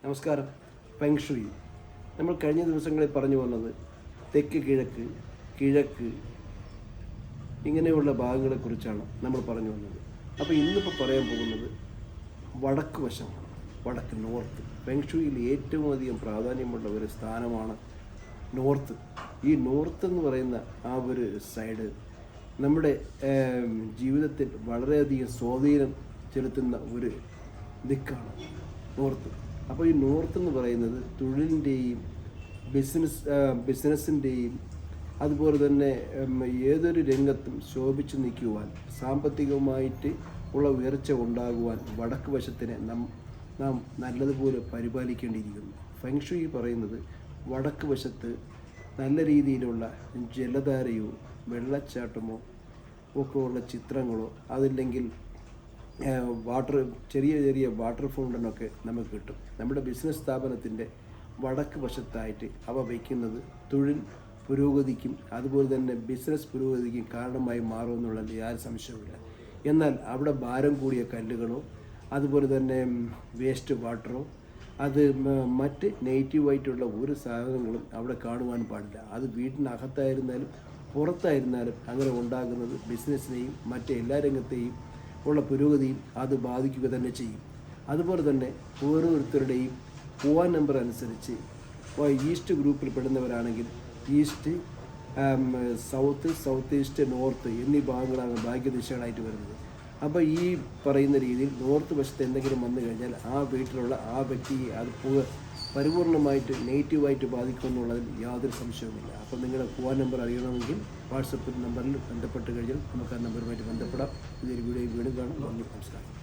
നമസ്കാരം. ഫെങ്ഷുയി നമ്മൾ കഴിഞ്ഞ ദിവസങ്ങളിൽ പറഞ്ഞു വന്നത് തെക്ക് കിഴക്ക്, കിഴക്ക് ഇങ്ങനെയുള്ള ഭാഗങ്ങളെക്കുറിച്ചാണ് നമ്മൾ പറഞ്ഞു വന്നത്. അപ്പോൾ ഇന്നിപ്പോൾ പറയാൻ പോകുന്നത് വടക്ക് വശമാണ്, വടക്ക് നോർത്ത്. ഫെങ്ഷുയിൽ ഏറ്റവും അധികം പ്രാധാന്യമുള്ള ഒരു സ്ഥാനമാണ് നോർത്ത്. ഈ നോർത്ത് എന്ന് പറയുന്ന ആ ഒരു സൈഡ് നമ്മുടെ ജീവിതത്തിൽ വളരെയധികം സ്വാധീനം ചെലുത്തുന്ന ഒരു ദിക്കാണ് നോർത്ത്. അപ്പോൾ ഈ നോർത്ത് എന്ന് പറയുന്നത് തൊഴിലിൻ്റെയും ബിസിനസ്സിൻ്റെയും അതുപോലെ തന്നെ ഏതൊരു രംഗത്തും ശോഭിച്ചു നിൽക്കുവാൻ, സാമ്പത്തികമായിട്ട് ഉള്ള ഉയർച്ച ഉണ്ടാകുവാൻ വടക്ക് വശത്തിനെ നാം നല്ലതുപോലെ പരിപാലിക്കേണ്ടിയിരിക്കുന്നു. ഫെങ്ഷുയി പറയുന്നത് വടക്ക് വശത്ത് നല്ല രീതിയിലുള്ള ജലധാരയോ വെള്ളച്ചാട്ടമോ ഒക്കെ ഉള്ള ചിത്രങ്ങളോ അതില്ലെങ്കിൽ ചെറിയ ചെറിയ വാട്ടർ ഫൗണ്ടനൊക്കെ നമുക്ക് കിട്ടും. നമ്മുടെ ബിസിനസ് സ്ഥാപനത്തിൻ്റെ വടക്ക് വശത്തായിട്ട് അവ വയ്ക്കുന്നത് തൊഴിൽ പുരോഗതിക്കും അതുപോലെ തന്നെ ബിസിനസ് പുരോഗതിക്കും കാരണമായി മാറുമെന്നുള്ളത് യാതൊരു സംശയവുമില്ല. എന്നാൽ അവിടെ ഭാരം കൂടിയ കല്ലുകളോ അതുപോലെ തന്നെ വേസ്റ്റ് വാട്ടറോ അത് മറ്റ് നെഗറ്റീവായിട്ടുള്ള ഒരു സാധനങ്ങളും അവിടെ കാണുവാൻ പാടില്ല. അത് വീട്ടിനകത്തായിരുന്നാലും പുറത്തായിരുന്നാലും അങ്ങനെ ഉണ്ടാകുന്നത് ബിസിനസ്സിനെയും മറ്റെല്ലാ രംഗത്തെയും ഉള്ള പുരോഗതിയും അത് ബാധിക്കുക തന്നെ ചെയ്യും. അതുപോലെ തന്നെ ഓരോരുത്തരുടെയും പോവാൻ നമ്പർ അനുസരിച്ച് ഈസ്റ്റ് ഗ്രൂപ്പിൽ പെടുന്നവരാണെങ്കിൽ ഈസ്റ്റ്, സൗത്ത് ഈസ്റ്റ്, നോർത്ത് എന്നീ ഭാഗങ്ങളാണ് ഭാഗ്യദിശകളായിട്ട് വരുന്നത്. അപ്പോൾ ഈ പറയുന്ന രീതിയിൽ നോർത്ത് വശത്ത് എന്തെങ്കിലും വന്നു കഴിഞ്ഞാൽ ആ വീട്ടിലുള്ള ആ വ്യക്തിയെ അത് പരിപൂർണമായിട്ട് നെഗറ്റീവായിട്ട് ബാധിക്കുമെന്നുള്ളതിൽ യാതൊരു സംശയവുമില്ല. അപ്പോൾ നിങ്ങളുടെ ഫോൺ നമ്പർ അറിയണമെങ്കിൽ വാട്സപ്പ് നമ്പറിൽ ബന്ധപ്പെട്ട് കഴിഞ്ഞാൽ നമുക്ക് ആ നമ്പറുമായിട്ട് ബന്ധപ്പെടാം. ഇതൊരു വീഡിയോ വീണ്ടും കാണാം. നന്ദി, നമസ്കാരം.